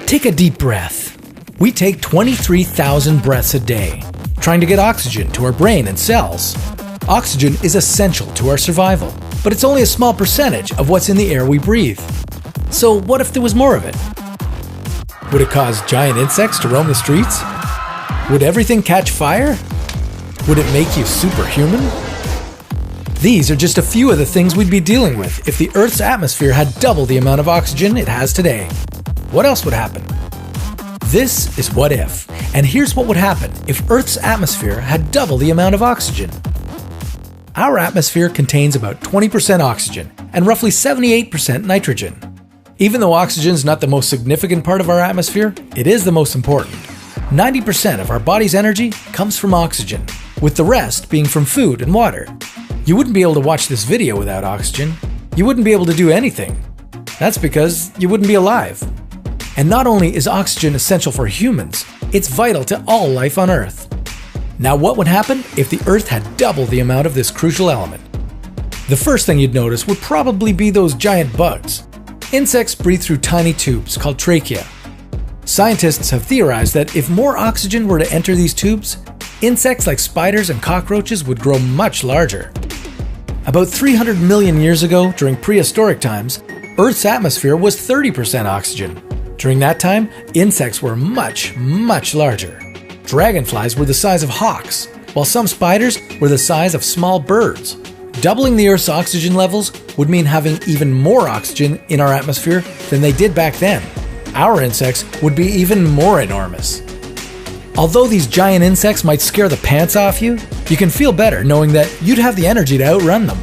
Take a deep breath. We take 23,000 breaths a day, trying to get oxygen to our brain and cells. Oxygen is essential to our survival, but it's only a small percentage of what's in the air we breathe. So what if there was more of it? Would it cause giant insects to roam the streets? Would everything catch fire? Would it make you superhuman? These are just a few of the things we'd be dealing with if the Earth's atmosphere had double the amount of oxygen it has today. What else would happen? This is What If, and here's what would happen if Earth's atmosphere had double the amount of oxygen. Our atmosphere contains about 20% oxygen and roughly 78% nitrogen. Even though oxygen is not the most significant part of our atmosphere, it is the most important. 90% of our body's energy comes from oxygen, with the rest being from food and water. You wouldn't be able to watch this video without oxygen. You wouldn't be able to do anything. That's because you wouldn't be alive. And not only is oxygen essential for humans, it's vital to all life on Earth. Now, what would happen if the Earth had double the amount of this crucial element? The first thing you'd notice would probably be those giant bugs. Insects breathe through tiny tubes called trachea. Scientists have theorized that if more oxygen were to enter these tubes, insects like spiders and cockroaches would grow much larger. About 300 million years ago, during prehistoric times, Earth's atmosphere was 30% oxygen. During that time, insects were much, much larger. Dragonflies were the size of hawks, while some spiders were the size of small birds. Doubling the Earth's oxygen levels would mean having even more oxygen in our atmosphere than they did back then. Our insects would be even more enormous. Although these giant insects might scare the pants off you, you can feel better knowing that you'd have the energy to outrun them.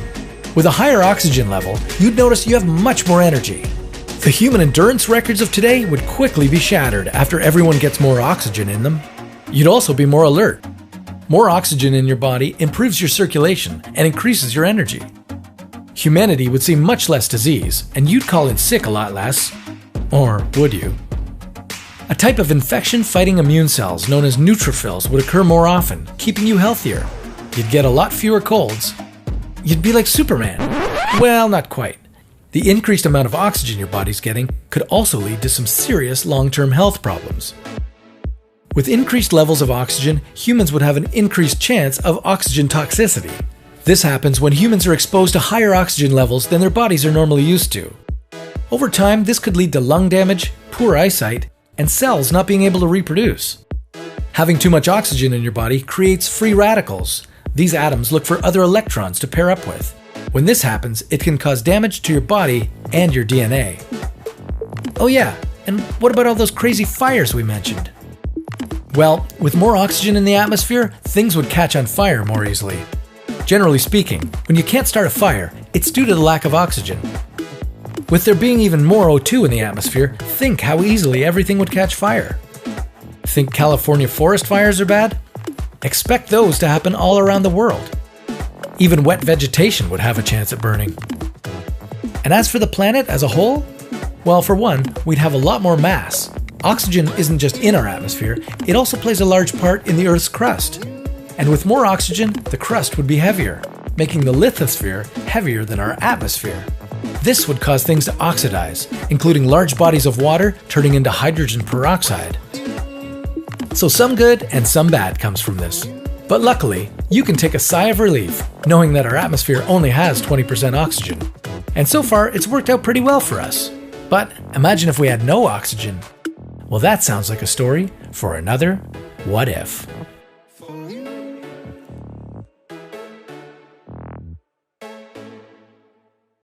With a higher oxygen level, you'd notice you have much more energy. The human endurance records of today would quickly be shattered after everyone gets more oxygen in them. You'd also be more alert. More oxygen in your body improves your circulation and increases your energy. Humanity would see much less disease, and you'd call in sick a lot less. Or would you? A type of infection-fighting immune cells known as neutrophils would occur more often, keeping you healthier. You'd get a lot fewer colds. You'd be like Superman. Well, not quite. The increased amount of oxygen your body's getting could also lead to some serious long-term health problems. With increased levels of oxygen, humans would have an increased chance of oxygen toxicity. This happens when humans are exposed to higher oxygen levels than their bodies are normally used to. Over time, this could lead to lung damage, poor eyesight, and cells not being able to reproduce. Having too much oxygen in your body creates free radicals. These atoms look for other electrons to pair up with. When this happens, it can cause damage to your body and your DNA. Oh yeah, and what about all those crazy fires we mentioned? Well, with more oxygen in the atmosphere, things would catch on fire more easily. Generally speaking, when you can't start a fire, it's due to the lack of oxygen. With there being even more O2 in the atmosphere, think how easily everything would catch fire. Think California forest fires are bad? Expect those to happen all around the world. Even wet vegetation would have a chance at burning. And as for the planet as a whole, well, for one, we'd have a lot more mass. Oxygen isn't just in our atmosphere, it also plays a large part in the Earth's crust. And with more oxygen, the crust would be heavier, making the lithosphere heavier than our atmosphere. This would cause things to oxidize, including large bodies of water turning into hydrogen peroxide. So some good and some bad comes from this. But luckily, you can take a sigh of relief knowing that our atmosphere only has 20% oxygen. And so far, it's worked out pretty well for us. But imagine if we had no oxygen. Well, that sounds like a story for another What If.